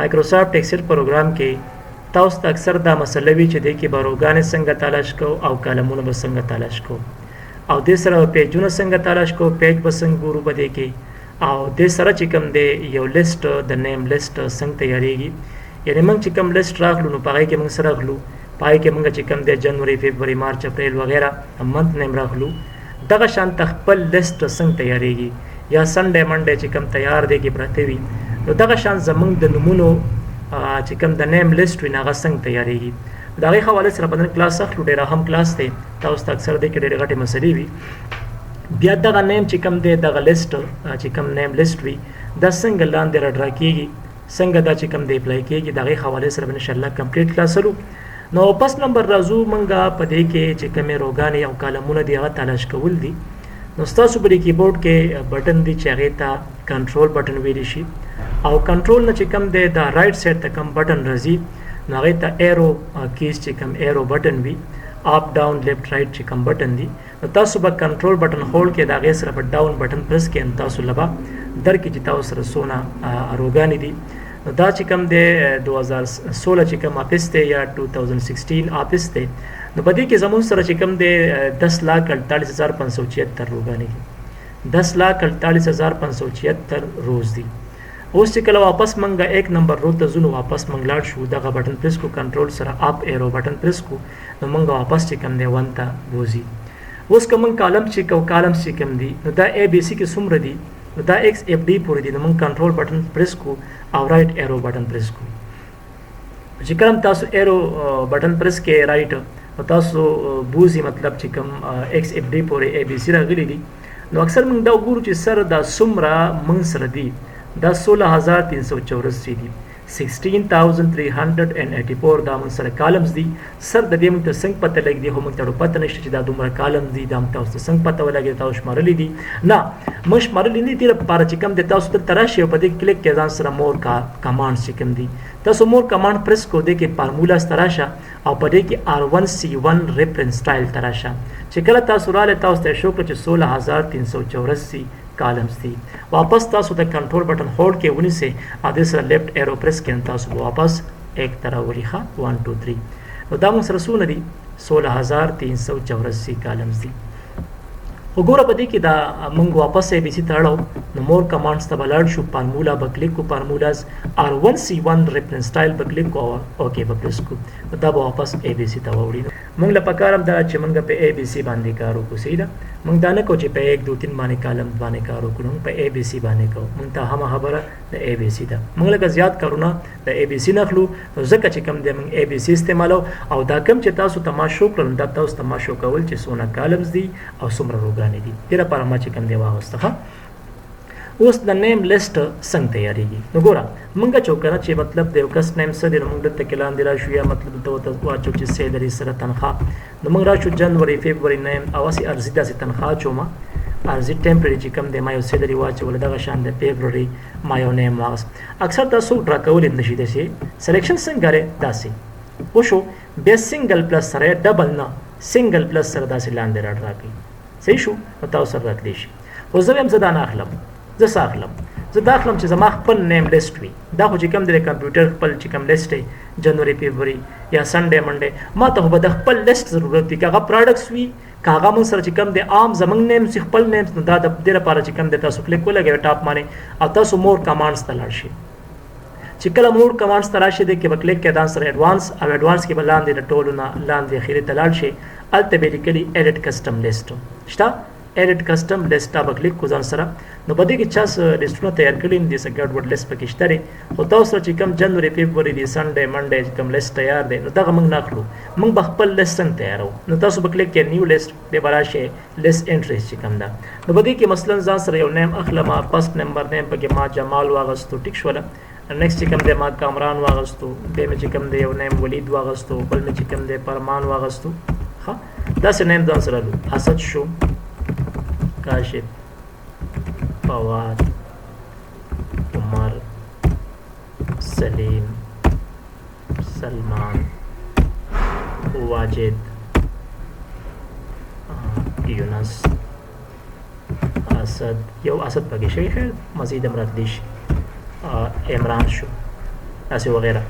مایکروسافټ ایکسل پروګرام کې تاسو ته اکثر دا مسله وی چې د کې باروګان څنګه تلاش کو او کالمونه به څنګه تلاش کو او د سره پیجونه څنګه تلاش کو پیج به څنګه ګورو بده کې او د سره چې کوم دی یو لیست د نیم لیست څنګه تیاریږي یعنی موږ چې کوم لیست راغلو نو پای کې موږ سره غلو پای کې موږ چې کوم دی جنوري فبراير مارچ اپریل وغیرہ منت نیم راغلو دغه شان خپل لیست څنګه تیاریږي یا سنډه منډه چې کوم تیار دی کې پرته وي نو دغه شان زمونږ د نمونو چې کوم د نیم لیست وي هغه څنګه تیاریږي دا غي حواله سره بدن کلاس اخلو ډیر اهم کلاس دی تاسو ته اکثر د کې ډېر غټه مسلې وي بیا دغه نیم چې کوم دی دغه لیست چې کوم نیم لیست وي د څنګه لاندې راډرا کیږي څنګه دا چې کوم دی اپلای کیږي دا غي حواله سره ان شاء الله کمپلیټ کلاس لرو نو پس نمبر راځو مونږه په دې کې چې کومه روغان او کالمونه دی هغه تلاش کول دي نو تاسو په کیبورډ کې بٹن دی چې هغه ته کنټرول بٹن ویل شي او کنټرول نه چې کوم دی دا رائټ سایډ ته کوم بٹن راځي نو هغه ته ایرو کیز چې کوم ایرو بٹن وي اپ ډاون لیفت رائټ چې کوم بٹن دي نو تاسو به کنټرول بٹن هولډ کې دا غي سره په ډاون بٹن پرس کې تاسو لبا در کې چې تاسو سره سونا روغان دي نو دا چې کوم دی 2016 چې کوم اپس ته یا 2016 اپس ته نو په دې کې زمون سره چې کوم دی 10,48,576 روغان دي 10,48,576 روز دي اوس چې کله واپس منګه 1 نمبر رو ته زونو واپس منګلاړ شو دغه بٹن پریس کو کنټرول سره اپ ایرو بٹن پریس کو نو منګه واپس چې کوم دی 1 ته وځي اوس کوم کالم چې کوم دی نو دا اے بی سی کې څومره دي نو دا ایکس اف डी پورې دي نو موږ کنټرول بٹن پریس کو او رائټ ایرو بٹن پریس کو چې کوم تاسو ایرو بٹن پریس کې رائټ تاسو بوزي مطلب چې کوم ایکس اف डी پورې اے بی سی راغلي دي نو اکثر موږ دا وګورو چې سره دا څومره موږ سره دي دا 16,384 دي 16,384 دا موږ سره کالمز دي سر د دې موږ ته څنګه پته لګي دي هم ته پته نشته چې دا دومره کالمز دي دا موږ تاسو څنګه پته ولګي تاسو شمارلې دي نه موږ شمارلې نه دي لپاره چې کوم د تاسو ته تراشي په دې کلیک کې ځان سره مور کا کمانډ چې کوم دي تاسو مور کمانډ پریس کو دې کې فارمولا تراشه او په دې کې R1C1 ریفرنس سټایل تراشه چې کله تاسو رااله تاسو ته شو چې 16,384 کالمز دي واپس تاسو د کنټرول بٹن هولډ کې ونی سه اده سره لیفت ایرو پریس کړئ تاسو واپس ایک طرح ولیخه 1 2 3 نو دا موږ سره سونه دي 16,384 کالمز دي وګوره په دې کې دا موږ واپس اے بی سی تړو نو مور کمانډز ته بلړ شو فارمولا به کلیک کو فارمولاز R1C1 ریفرنس سټایل به کلیک کو اوکے به پریس کو دا به واپس اے بی سی ته وړي موږ له پکارم دا چې موږ په اے بی سی باندې کارو کو سیدا موږ دا نه کو چې په 1 2 3 باندې کالم باندې کارو کو په اے بی سی باندې کو موږ ته هم خبره د اے بی سی دا موږ لکه زیات کارونه د اے بی سی نخلو ځکه چې کوم د موږ اے بی سی استعمالو او دا کوم چې تاسو تماشو کړل دا تاسو تماشو کول چې سونه کالمز دي او څومره روغانې دي تیر پر ما چې کوم دی واغسته اوس د نیم لیست څنګه تیاریږي نو ګوره مونږه چوکره چې مطلب د یو کس نیم څه دی مونږ ته کلان دی راشو یا مطلب ته واچو چې سې درې سره تنخواه نو مونږ راشو جنوري فبراير نیم او اسی ارزي داسې تنخواه چوما ارزي ټمپرری چې کم دی ما یو سې درې واچو ول دغه شان د فبراير ما یو نیم واغس اکثر تاسو ډرا کول نشي دسي سلیکشن څنګه لري داسې وشو به سنگل پلس سره ډبل نه سنگل پلس سره داسې لاندې راډرا کوي صحیح شو نو تاسو سره راکلی شي خو زه هم زدان اخلم زه ساخلم زه داخلم چې زما خپل نیم لیست وي دا خو چې کوم د کمپیوټر خپل چې کوم لیست دی جنوري فبراير یا سنډه منډه ما ته به د خپل لیست ضرورت دی کاغه پروډکټس وي کاغه مون سره چې کوم د عام زمنګ نیم خپل نیم دا د دې لپاره چې کوم د تاسو کلیک ولګي ټاپ باندې او تاسو مور کمانډز ته لاړ شئ چې کله مور کمانډز ته راشي د کې کلیک کې دان سره ایڈوانس او ایڈوانس کې بلاندې د ټولو نه لاندې اخیری ته لاړ شئ الته به لیکلي ایډیټ کسٹم لیست شته ایډیټ کسٹم لیست ته کلیک کو ځان سره نو بده کې چا لیستونه تیار کړي دي سګړ ورډ لیست پکې شته او تاسو چې کوم جنوري فبراير دي سنډه منډه کوم لیست تیار دي نو دا موږ ناخلو موږ خپل لیست تیارو نو تاسو به کلیک کې نیو لیست به براشه لیست انټریز چې کوم دا نو بده کې مثلا ځان سره یو نیم اخلم فرست نمبر نیم پکې ما جمال واغستو ټیک شول نیکسٹ چې کوم دی ما کامران واغستو به مې چې کوم دی یو نیم ولید واغستو بل مې چې کوم دی پرمان واغستو ها دا څه نیم ځان سره اسد شو کاشف فواد عمر سلیم سلمان واجد یونس اسد یو اسد پکې شي خیر مزید امرات دیش عمران شو داسې وغیره.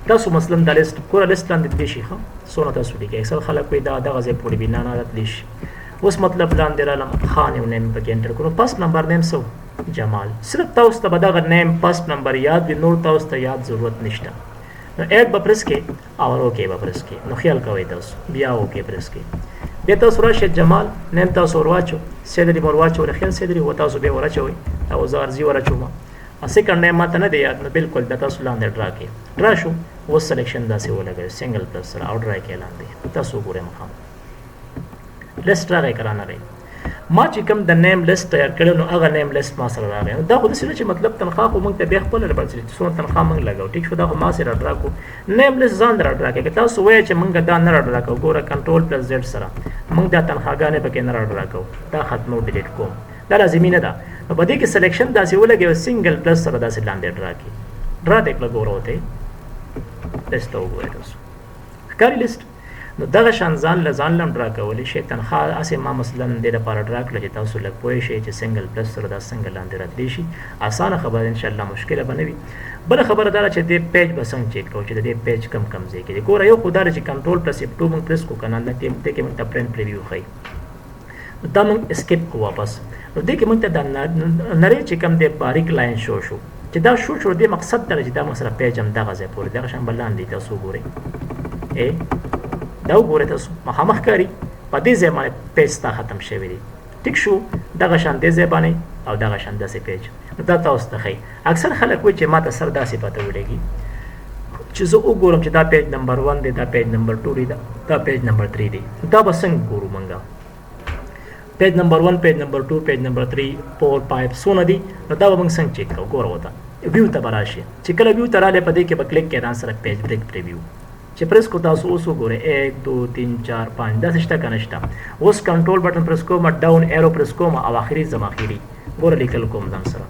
تاسو مثلا د لیست ګوره لیست لاندې تللی شي ښه څونه تاسو لیکئ. اکثر خلک وایي دا دغه ځای پورې بنا نه تللی شي. اوس مطلب لاندې رالم خان یو نیم پکې انټر کړو. فرست نمبر نیم څه جمال. صرف تاسو ته به دغه نیم فرست نمبر یاد وي، نور تاسو ته یاد ضرورت نشته. نو ایډ به پرس کې او اوکې به پرس کې. نو خیال کوئ تاسو بیا اوکې پرس کې. بیا تاسو راشئ جمال نیم تاسو ور واچو سیدري مور واچو خیال سیدري و تاسو بیا ور اچوئ او زه ارزي ور اچوم. سیکنډ نیم ماته نه دی یاد نو بالکل بیا تاسو لاندې ډرا کې ډرا شو. اوس سلیکشن داسې ولګوئ سنګل پلس سره او ډرا کې لاندې تاسو وګورئ مخام لیست راغی که رانغی. ما چې کوم د نیم لیست تیار کړی نو هغه نیم لیست ما سره راغی. دا خو داسې نه چې مطلب تنخواه خو موږ ته بیا خپله راپړل چې څومره تنخواه موږ لګوو ټیک شو. دا خو ما سره راډرا کړو نیم لیست ځان راډرا کړئ. که تاسو وایئ چې موږ دا نه راډرا کوو ګوره کنټرول پلس زیډ سره موږ دا تنخواهګانې پکې نه راډرا کوو دا ختمو ډیلیټ کوم دا لازمي نه ده. نو په دې کې سلیکشن داسې ولګوئ سنګل پلس سره داسې لاندې ډرا کړي ډرا دې کړه ګوره وته لیست ته وګورئ تاسو ښکاري لیست. نو دغه شان ځان له ځان لم ډرا کولی شي. تنخواه هسې ما مثلا دې لپاره ډرا کړله چې تاسو لږ پوه شئ چې سنګل پلس سره دا څنګه لاندې راتلی شي. اسانه خبره انشاءالله مشکله به نه وي. بله خبره دا ده چې دې پیج به څنګه چیک کوو چې د دې پیج کم کم ځای کې دی. ګوره یو خو دا ده چې کنټرول پلس F2 موږ پرس کړو که نه دې کې موږ ته پرنټ پریویو ښایي دا موږ اسکیپ کړو واپس. نو دې کې موږ ته دا نری چې کوم دی باریک لاین شو چې دا شو دې مقصد دا چې دا موږ سره پیج هم دغه ځای پورې دغه شان به لاندې تاسو وګورئ دا وګورئ تاسو مخامخ ښکاري په دې ځای باندې پیج ستا ختم شوی دی ټیک شو. دغه شان دې ځای باندې او دغه شان داسې پیج دا تاسو ته ښایي. اکثر خلک وایي چې ما ته سر داسې پته ولګي چې زه وګورم چې دا پیج نمبر 1 دی دا پیج نمبر 2 دی دا پیج نمبر 3 دی. دا به څنګه ګورو موږ پیج نمبر 1 پیج نمبر 2 پیج نمبر 3 4 5 څونه دي. نو دا به موږ څنګه چیک کوو ګوره وته ویو ته به راشي. چې کله ویو ته راغلی په دې کې به کلیک کړئ ځان سره پیج بریک پریویو چې پرس کو تاسو اوس وګورئ 1 2 3 4 5 داسې شته که نه شته. اوس کنټرول بټن پرس کوم ډاون ایرو پرس کوم او اخري ځم اخري ګوره لیکل کوم ځان سره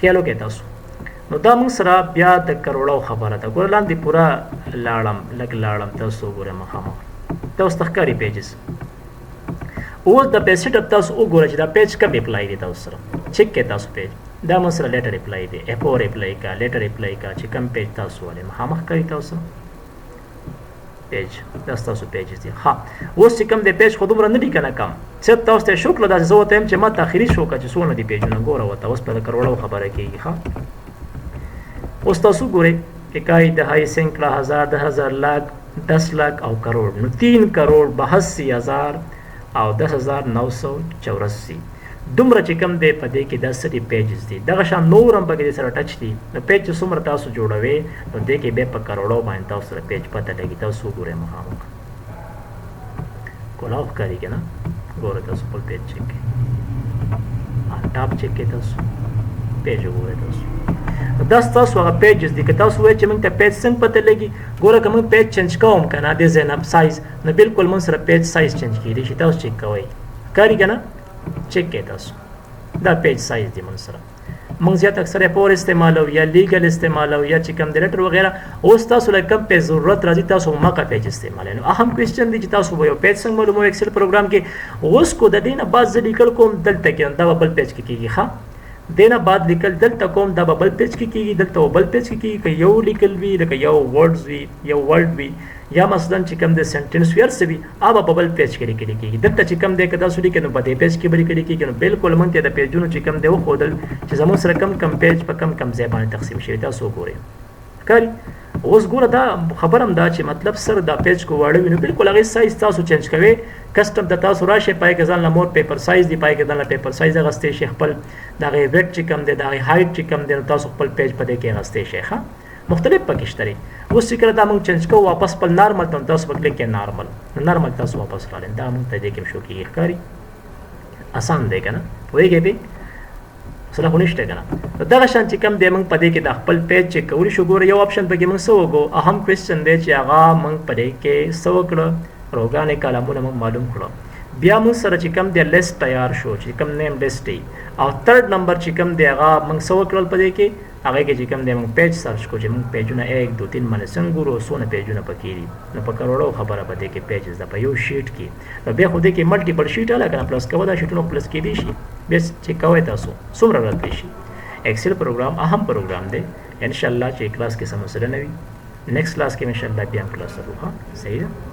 خیال وکړئ تاسو. نو دا موږ سره بیا د کروڑو خبره ده. ګوره لاندې پوره لاړم لږ لاړم تاسو وګورئ مخامخ تاسو ته ښکاري پیجز. اوس د پیج سیټ اپ تاسو وګورئ چې دا پیج کب اپلای دی تاسو سره چیک کړئ تاسو پیج دا موږ سره لیټر اپلای دی F4 اپلای کا لیټر اپلای کا چې کم پیج تاسو ولې مخامخ کوي تاسو پیج دا تاسو پیج دي. ها اوس چې کوم د پیج خو دومره نه دي کنه کم صرف تاسو ته شو کړل دا زه وته چې ما تاخیری شو کا چې څونه دي پیجونه ګوره وته اوس په کروڑو خبره کیږي. ها اوس تاسو ګورئ اکای دهای سینکړه هزار 10,000 लाख 10 लाख او کروڑ نو 3 کروڑ 82,000 او 10,984 دومره چې کوم دی په دې کې 10 پیجز دي. دغه شان نور هم پکې سره ټچ دي. نو پیج چې څومره تاسو جوړوي نو دې کې بیا په کروڑو باندې تاسو سره پیج پته لګي. تاسو وګورئ مخامخ کولاو ښکاري که نه ګوره تاسو خپل پیج چیک کړئ ټاپ چیک کړئ تاسو پیج وګورئ تاسو دا تاسو هغه پیجز دي. که تاسو وایئ چې موږ ته پیج څنګه پته لګي ګوره که موږ پیج چینج کوم که نه دې ځای نه سایز نو بالکل موږ سره پیج سایز چینج کېدی شي. تاسو چیک کوئ ښکاري که نه چیک کړئ تاسو دا پیج سایز دی موږ سره. موږ زیات اکثر F4 استعمالو یا لیګل استعمالو یا چې کوم د لیټر وغیره. اوس تاسو له کوم پیج ضرورت راځي تاسو ماکه پیج استعمالوئ. نو اهم کوېسچن دی چې تاسو به یو پیج څنګه معلوموئ ایکسل پروګرام کې. اوس کو د دې نه بعد زه لیکل کوم دلته کې دا به بل پیج کې کېږي. ښه دینه بعد لیکل دلته کوم دا بل پیج کې کېږي دلته بل پیج کې کېږي که یو لیکل وي لکه یو ورډز وي یو ورډ وي یا مثلا چې کوم د سنټنس وي هر څه وي هغه په بل پیج کې لیکل کېږي. دلته چې کوم دی که تاسو لیکئ نو په دې پیج کې به لیکل کېږي. نو بالکل موږ ته د پیجونو چې کوم دی وښودل چې زموږ سره کم پیج په کم ځای باندې تقسیم شوي تاسو وګورئ ښکاري. اوس ګوره دا خبر هم دا چې مطلب سر دا پیج کو واړه وي نو بالکل هغې سایز تاسو چینج کوئ کسټم د تاسو راشئ پای کې ځان له مور پیپر سایز دی پای کې ځان له پیپر سایز اخیستی شي خپل د هغې ویټ چې کوم دی د هغې هایټ چې کوم دی نو تاسو خپل پیج په دې کې اخیستی شئ. ښه مختلف پکې شته دي. اوس چې کله دا موږ چینج کوو واپس خپل نارمل ته تاسو په کلیک کې نارمل تاسو واپس راغلی دا موږ ته دې کې شو کېږي ښکاري اسان دی که نه پوهېږئ پې سره خو نشته که نه. دغه شان چې کوم دی موږ په دې کې د خپل پیج چیک کولی شو. ګوره یو آپشن پکې موږ څه وکړو اهم کوېسچن دی چې هغه موږ په دې کې څه وکړه روګانې کالمونه موږ معلوم کړو. بیا موږ سره چې کوم دی لیست تیار شو چې کوم نیم لیست دی او تھرډ نمبر چې کوم دی هغه موږ څه وکړل په دې کې هغه کې چې کوم دی موږ پیج سرچ کړو چې موږ پیجونه 1 2 3 باندې څنګه ګورو څونه پیجونه پکې دي. نو په کروڑو خبره په دې کې پیجز ده په یو شیټ کې. نو بیا خو دې کې ملټیپل شیټ اله کنه پلس کوه دا شیټونو پلس کېدی شي بیا چې کوئ تاسو څومره راتلی شي. ایکسل پروګرام اهم پروګرام دی ان شاء الله چې کلاس کې سم سره نوي نیکسٹ کلاس کې ان شاء الله بیا کلاس ورو ها صحیح ده